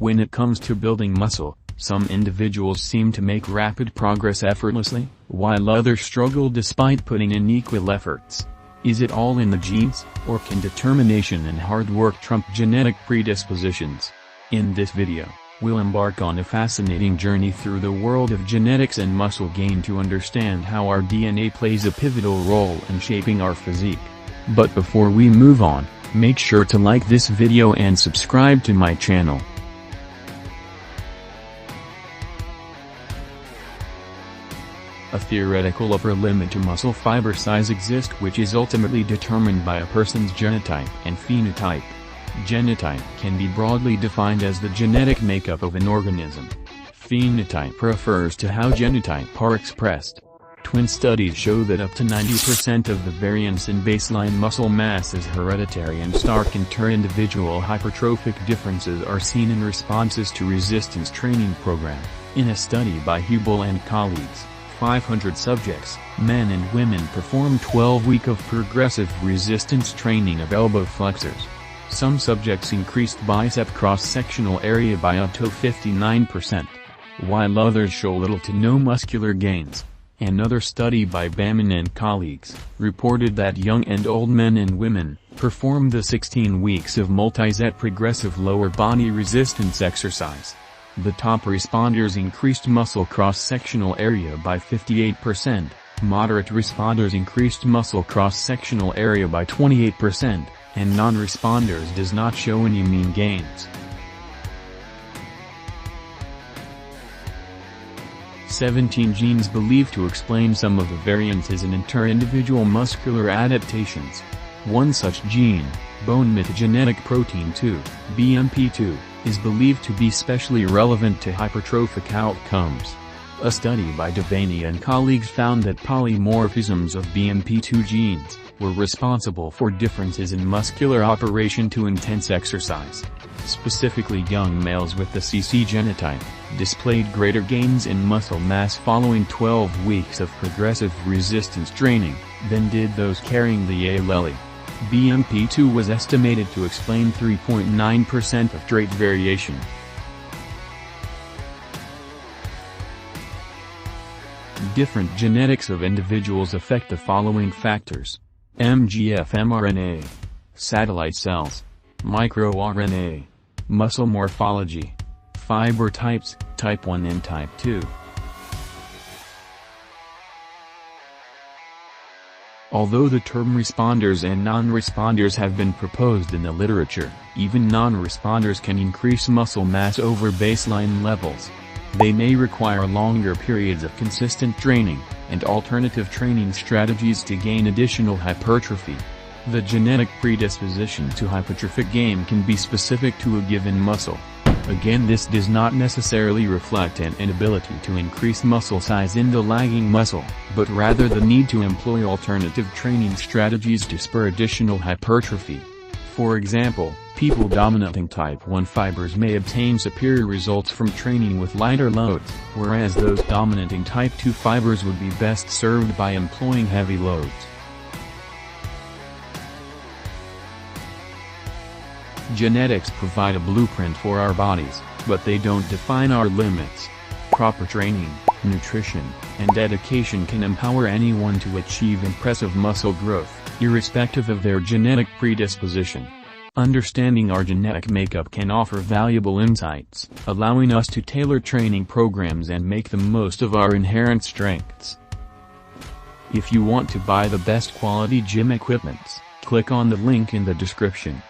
When it comes to building muscle, some individuals seem to make rapid progress effortlessly, while others struggle despite putting in equal efforts. Is it all in the genes, or can determination and hard work trump genetic predispositions? In this video, we'll embark on a fascinating journey through the world of genetics and muscle gain to understand how our DNA plays a pivotal role in shaping our physique. But before we move on, make sure to like this video and subscribe to my channel. A theoretical upper limit to muscle fiber size exists, which is ultimately determined by a person's genotype and phenotype. Genotype can be broadly defined as the genetic makeup of an organism. Phenotype refers to how genotypes are expressed. Twin studies show that up to 90% of the variance in baseline muscle mass is hereditary, and stark inter-individual hypertrophic differences are seen in responses to resistance training program. In a study by Hubel and colleagues, 500 subjects, men and women, performed 12 weeks of progressive resistance training of elbow flexors. Some subjects increased bicep cross-sectional area by up to 59%, while others show little to no muscular gains. Another study by Baman and colleagues reported that young and old men and women performed the 16 weeks of multi-set progressive lower body resistance exercise. The top responders increased muscle cross-sectional area by 58%, moderate responders increased muscle cross-sectional area by 28%, and non-responders does not show any mean gains. 17 genes believed to explain some of the variances in inter-individual muscular adaptations. One such gene, bone metagenetic protein 2, BMP2, is believed to be specially relevant to hypertrophic outcomes. A study by Devaney and colleagues found that polymorphisms of BMP2 genes were responsible for differences in muscular operation to intense exercise. Specifically, young males with the CC genotype displayed greater gains in muscle mass following 12 weeks of progressive resistance training than did those carrying the allele. BMP2 was estimated to explain 3.9% of trait variation. Different genetics of individuals affect the following factors: MGF mRNA, satellite cells, microRNA, muscle morphology, fiber types, type 1 and type 2. Although the term responders and non-responders have been proposed in the literature, even non-responders can increase muscle mass over baseline levels. They may require longer periods of consistent training, and alternative training strategies to gain additional hypertrophy. The genetic predisposition to hypertrophic gain can be specific to a given muscle. Again, this does not necessarily reflect an inability to increase muscle size in the lagging muscle, but rather the need to employ alternative training strategies to spur additional hypertrophy. For example, people dominating type 1 fibers may obtain superior results from training with lighter loads, whereas those dominating type 2 fibers would be best served by employing heavy loads. Genetics provide a blueprint for our bodies, but they don't define our limits. Proper training, nutrition, and dedication can empower anyone to achieve impressive muscle growth, irrespective of their genetic predisposition. Understanding our genetic makeup can offer valuable insights, allowing us to tailor training programs and make the most of our inherent strengths. If you want to buy the best quality gym equipment, click on the link in the description.